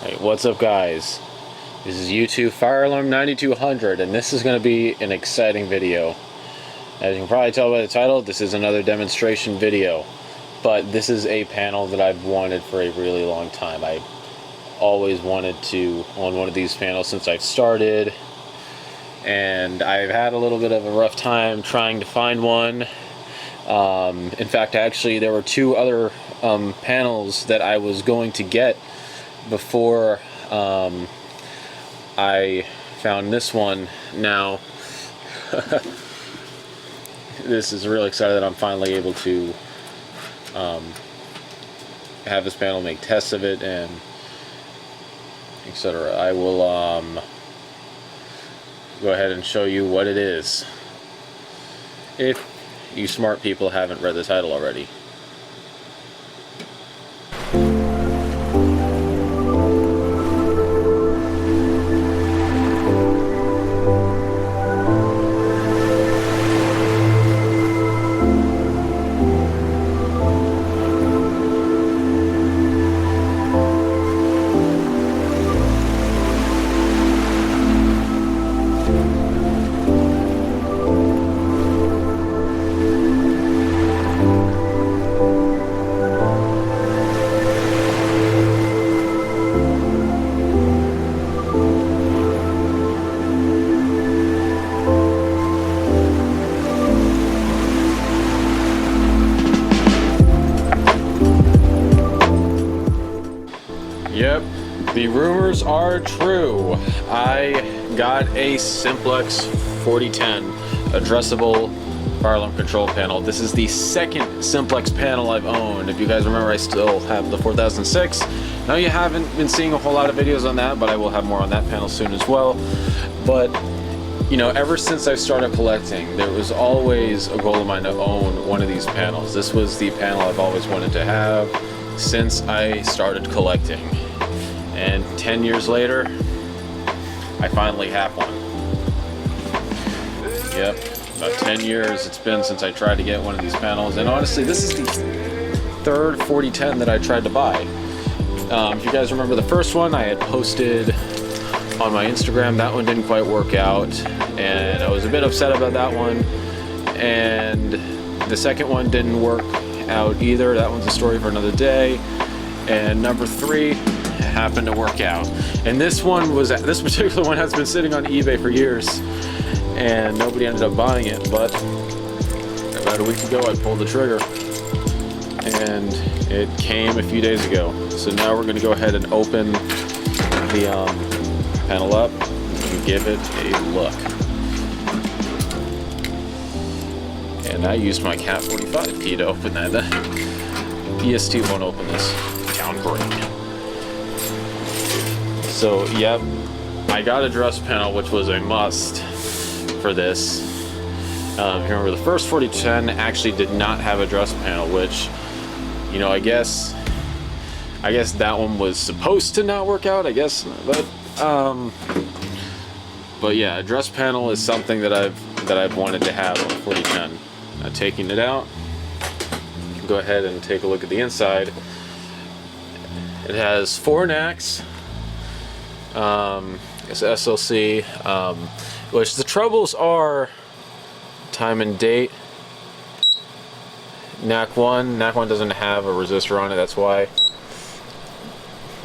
Hey, what's up, guys? This is YouTube Fire Alarm 9200, and this is going to be an exciting video. As you can probably tell by the title, this is another demonstration video, but this is a panel that I've wanted for a really long time. I always wanted to own one of these panels since I've started, and I've had a little bit of a rough time trying to find one. In fact, actually, there were two other panels that I was going to get before I found this one. Now this is really excited that I'm finally able to have this panel, make tests of it, and etc. I will go ahead and show you what it is, if you smart people haven't read the title already. Yep, the rumors are true. I got a Simplex 4010 addressable fire alarm control panel. This is the second Simplex panel I've owned. If you guys remember, I still have the 4006. Now, you haven't been seeing a whole lot of videos on that, but I will have more on that panel soon as well. But you know, ever since I started collecting, there was always a goal of mine to own one of these panels. This was the panel I've always wanted to have since I started collecting. And 10 years later, I finally have one. Yep, about 10 years it's been since I tried to get one of these panels. And honestly, this is the third 4010 that I tried to buy. If you guys remember the first one, I had posted on my Instagram. That one didn't quite work out, and I was a bit upset about that one. And the second one didn't work out either. That one's a story for another day. And number 3 happened to work out. And this particular one has been sitting on eBay for years, and nobody ended up buying it. But about a week ago, I pulled the trigger, and it came a few days ago. So now we're going to go ahead and open the panel up and give it a look. And I used my Cat 45 key to open that. The EST won't open this. Downgrade. So, yep, I got a dress panel, which was a must for this. If you remember, the first 4010 actually did not have a dress panel, which, you know, I guess that one was supposed to not work out, I guess, but yeah, a dress panel is something that I've wanted to have on 4010. Now, taking it out, you can go ahead and take a look at the inside. It has 4 NACs. It's SLC, which the troubles are time and date. NAC 1 doesn't have a resistor on it, that's why.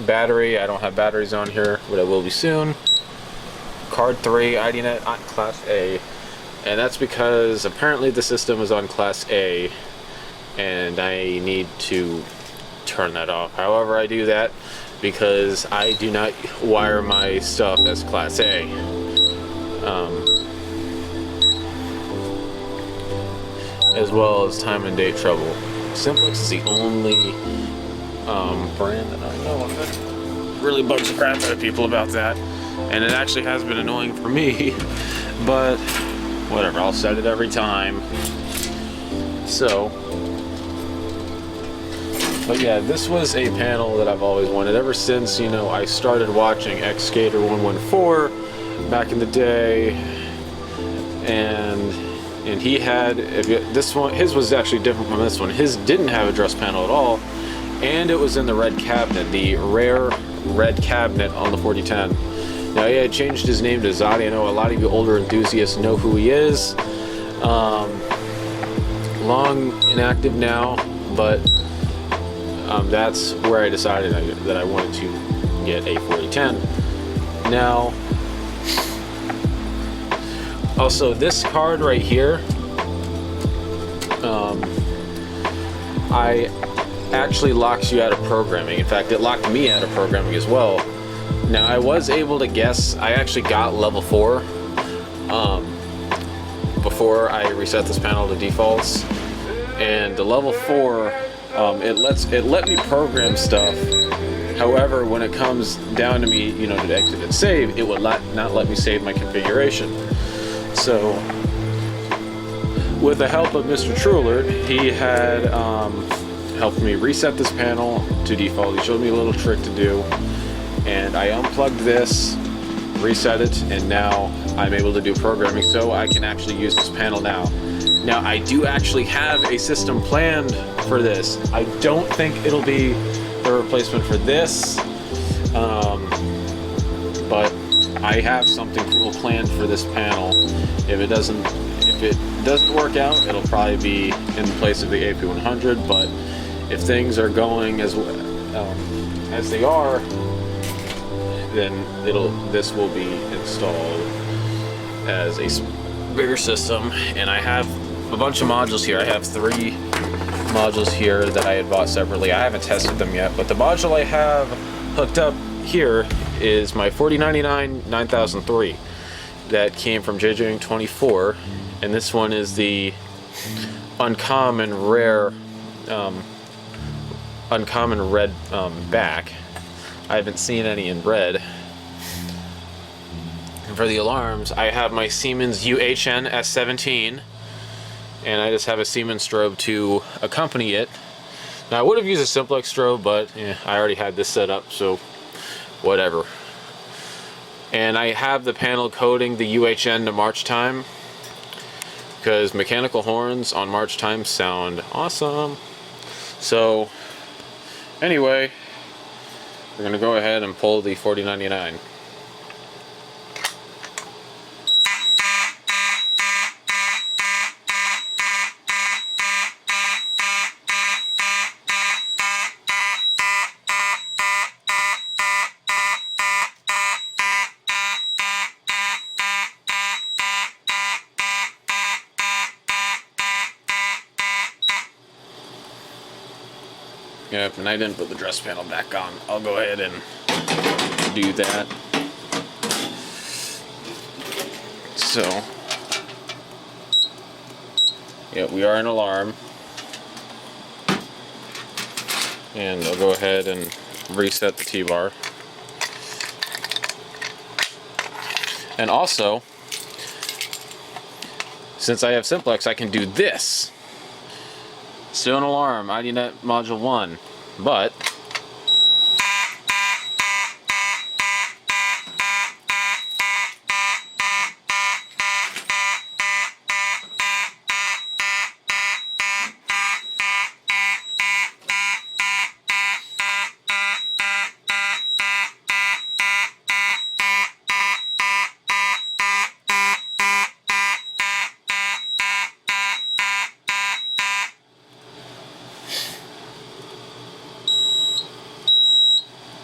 Battery, I don't have batteries on here, but I will be soon. Card 3, IDNet Class A, and that's because apparently the system is on Class A, and I need to turn that off. However, I do that because I do not wire my stuff as Class A. As well as time and date trouble. Simplex is the only brand that I know of that really bugs the crap out of people about that. And it actually has been annoying for me, but whatever, I'll set it every time. So, but yeah, this was a panel that I've always wanted ever since, you know, I started watching X-Skater 114 back in the day, and he had this one. His was actually different from this one. His didn't have a dress panel at all, and it was in the red cabinet, the rare red cabinet on the 4010. Now he had changed his name to Zadi. I know a lot of you older enthusiasts know who he is. Long inactive now, but that's where I decided that I wanted to get a 4010. Now, also this card right here, I actually locks you out of programming. In fact, it locked me out of programming as well. Now I was able to guess, I actually got level 4 before I reset this panel to defaults, and the level 4 it let me program stuff. However, when it comes down to me, you know, to exit and save, it would not let me save my configuration. So with the help of Mr. Truler, he had helped me reset this panel to default. He showed me a little trick to do, and I unplugged this, reset it, and now I'm able to do programming, so I can actually use this panel now. Now, I do actually have a system planned for this. I don't think it'll be the replacement for this, but I have something cool planned for this panel. If it doesn't work out, it'll probably be in place of the AP100, but if things are going as they are, then this will be installed as a bigger system. And I have a bunch of modules here. I have 3 modules here that I had bought separately. I haven't tested them yet, but the module I have hooked up here is my 4099 9003 that came from JJing24, and this one is the uncommon red back. I haven't seen any in red. And for the alarms, I have my Siemens UHN S17, and I just have a Siemens strobe to accompany it. Now I would have used a Simplex strobe, but I already had this set up, so whatever. And I have the panel coding the UHN to march time, because mechanical horns on march time sound awesome. So anyway, we're going to go ahead and pull the 4099. Yep, and I didn't put the dress panel back on. I'll go ahead and do that. So, yeah, we are an alarm. And I'll go ahead and reset the T-bar. And also, since I have Simplex, I can do this. Still an alarm, IDNet Module 1, but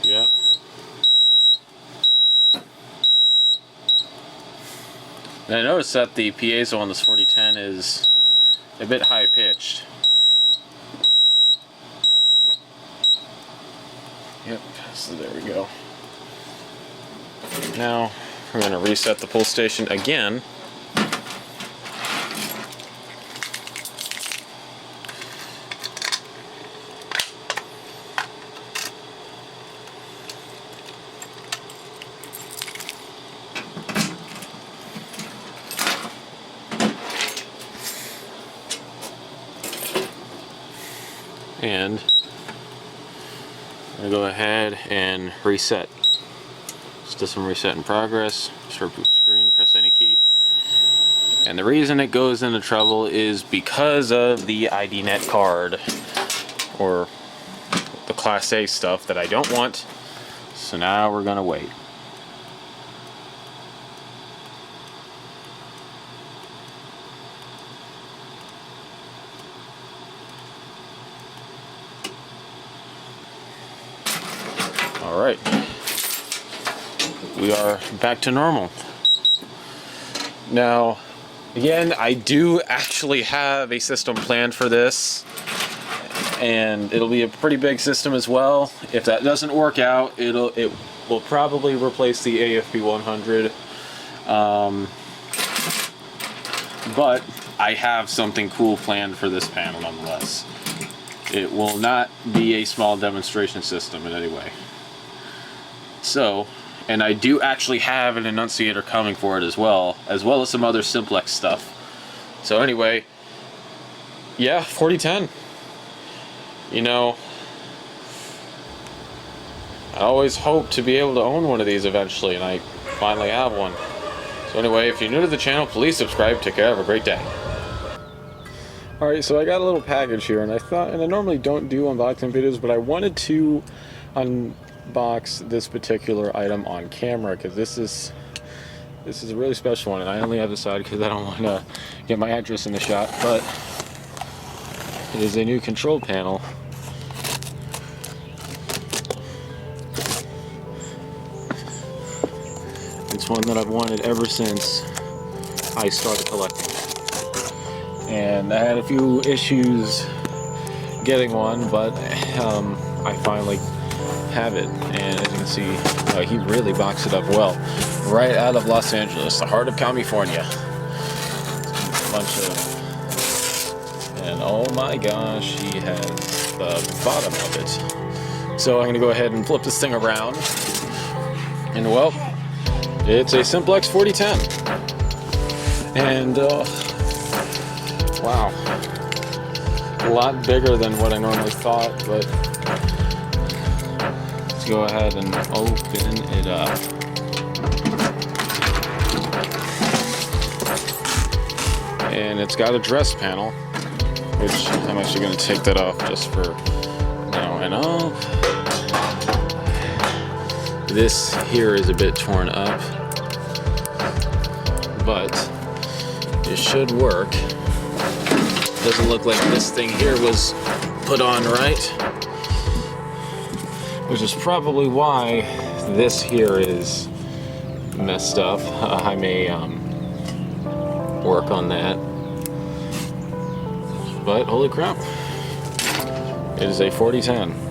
yeah. And I noticed that the piezo on this 4010 is a bit high pitched. Yep, so there we go. Now we're going to reset the pull station again. And I'm going to go ahead and reset. System reset in progress. Start boot screen, press any key. And the reason it goes into trouble is because of the IDNet card, or the Class A stuff that I don't want. So now we're gonna wait. All right, we are back to normal. Now, again, I do actually have a system planned for this, and it'll be a pretty big system as well. If that doesn't work out, it will probably replace the AFP 100. But I have something cool planned for this panel nonetheless. It will not be a small demonstration system in any way. So, and I do actually have an enunciator coming for it as well as some other Simplex stuff. So anyway, yeah, 4010. You know, I always hope to be able to own one of these eventually, and I finally have one. So anyway, if you're new to the channel, please subscribe. Take care. Have a great day. Alright, so I got a little package here, and I normally don't do unboxing videos, but I wanted to unbox this particular item on camera, because this is a really special one, and I only have this side because I don't want to get my address in the shot, but it is a new control panel. It's one that I've wanted ever since I started collecting. And I had a few issues getting one, but I finally have it. And as you can see, he really boxed it up well. Right out of Los Angeles, the heart of California. A bunch of... And oh my gosh, he has the bottom of it. So I'm going to go ahead and flip this thing around. And well, it's a Simplex 4010. And wow, a lot bigger than what I normally thought, but let's go ahead and open it up. And it's got a dress panel, which I'm actually going to take that off just for now. And this here is a bit torn up, but it should work. Doesn't look like this thing here was put on right, which is probably why this here is messed up. I may work on that, but holy crap, it is a 4010.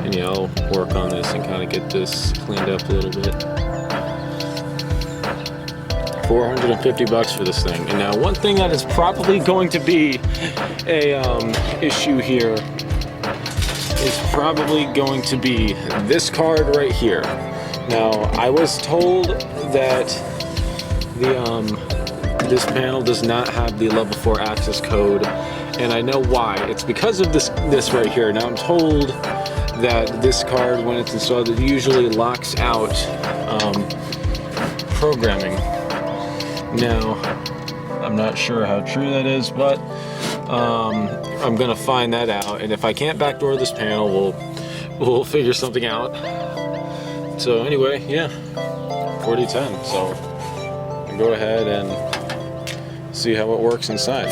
And yeah, I'll work on this and kind of get this cleaned up a little bit. $450 for this thing. And now one thing that is probably going to be a issue here is probably going to be this card right here. Now, I was told that this panel does not have the level 4 access code, and I know why. It's because of this right here. Now I'm told that this card, when it's installed, it usually locks out programming. Now, I'm not sure how true that is, but I'm gonna find that out, and if I can't backdoor this panel, we'll figure something out. So anyway, yeah, 4010. So I'll go ahead and see how it works inside.